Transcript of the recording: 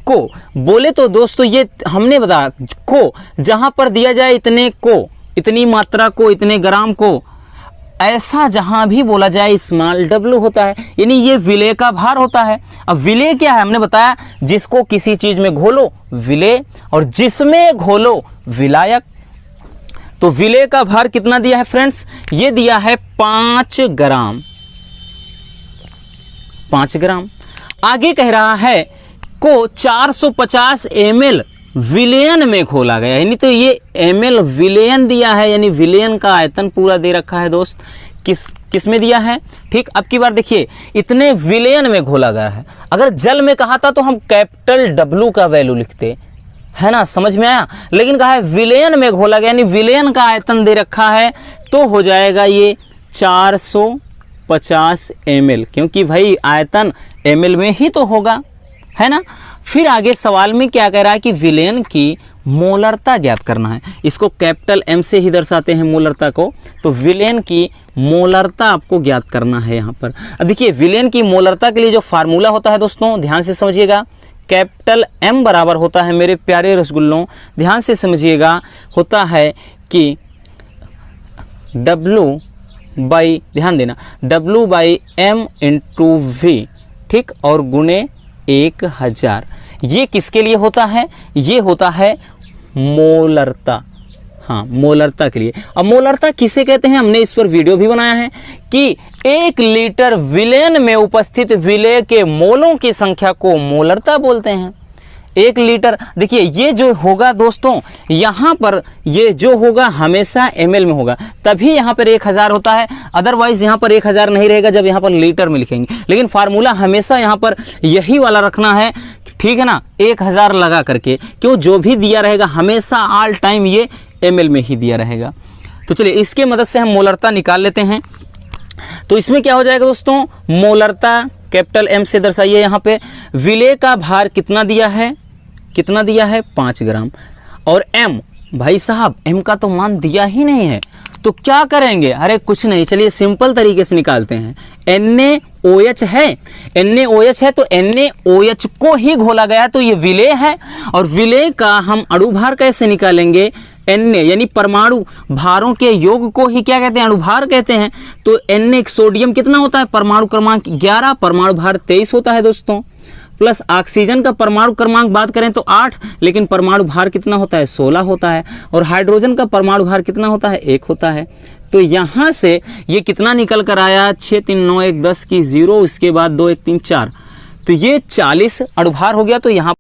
को बोले तो दोस्तों ये हमने बताया को जहां पर दिया जाए इतने को, इतनी मात्रा को, इतने ग्राम को, ऐसा जहां भी बोला जाए स्मॉल w होता है, यानी ये विलेय का भार होता है। अब विलेय क्या है हमने बताया, जिसको किसी चीज में घोलो विलेय और जिसमें घोलो विलायक। तो विलेय का भार कितना दिया है फ्रेंड्स, ये दिया है 5 ग्राम, 5 ग्राम। आगे कह रहा है को 450 ml विलेयन में घोला गया, यानी तो ये ml विलेयन दिया है, यानी विलेयन का आयतन पूरा दे रखा है दोस्त। किस में दिया है, ठीक। अब की बार देखिए इतने विलेयन में घोला गया है। अगर जल में कहा था तो हम कैपिटल W का वैल्यू लिखते, है ना, समझ में आया। लेकिन कहा है विलेयन में घोला गया, यानी विलेयन का आयतन दे रखा है, तो हो जाएगा ये 450 ml, क्योंकि भाई आयतन ml में ही तो होगा, है ना। फिर आगे सवाल में क्या कह रहा है कि विलेयन की मोलरता ज्ञात करना है। इसको कैपिटल M से ही दर्शाते हैं मोलरता को, तो विलेयन की मोलरता आपको ज्ञात करना है यहाँ पर। अब देखिए विलेयन की मोलरता के लिए जो फार्मूला होता है दोस्तों, ध्यान से समझिएगा, कैपिटल M बराबर होता है मेरे प्यारे रसगुल्लों, ध्यान से समझिएगा, होता है कि W बाई, ध्यान देना, W by M into V, ठीक, और गुणे 1000। ये किसके लिए होता है, ये होता है मोलरता, हाँ मोलरता के लिए। अब मोलरता किसे कहते हैं, हमने इस पर वीडियो भी बनाया है कि 1 लीटर विलेयन में उपस्थित विलेय के मोलों की संख्या को मोलरता बोलते हैं। 1 लीटर, देखिए ये जो होगा दोस्तों, यहाँ पर ये जो होगा हमेशा ml में होगा, तभी यहाँ पर 1000 होता है, अदरवाइज यहाँ पर 1000 नहीं रहेगा जब यहाँ पर लीटर में लिखेंगे। लेकिन फार्मूला हमेशा यहाँ पर यही वाला रखना है, ठीक है ना, 1000 लगा करके, क्यों, जो भी दिया रहेगा हमेशा ऑल टाइम ये ml में ही दिया रहेगा। तो चलिए इसके मदद से हम मोलरता निकाल लेते हैं। तो इसमें क्या हो जाएगा दोस्तों, मोलरता कैपिटल M से दर्शाइए। यहाँ पे विलेय का भार कितना दिया है, कितना दिया है 5 ग्राम, और M, भाई साहब M का तो मान दिया ही नहीं है, तो क्या करेंगे, अरे कुछ नहीं, चलिए सिंपल तरीके से निकालते हैं। NaOH है, NaOH है, तो NaOH को ही घोला गया, तो ये विलेय है, और विलेय का हम अणुभार कैसे निकालेंगे, Na यानी परमाणु भारों के योग को ही क्या कहते हैं, अणुभार कहते हैं। तो Na सोडियम कितना होता है, परमाणु क्रमांक 11, परमाणु भार 23 होता है दोस्तों, प्लस ऑक्सीजन का परमाणु क्रमांक बात करें तो 8, लेकिन परमाणु भार कितना होता है, 16 होता है, और हाइड्रोजन का परमाणु भार कितना होता है, 1 होता है। तो यहाँ से ये कितना निकल कर आया, 6 3 9 1 10 की 0, इसके बाद 2 1 3 4, तो ये 40 अणुभार हो गया। तो यहाँ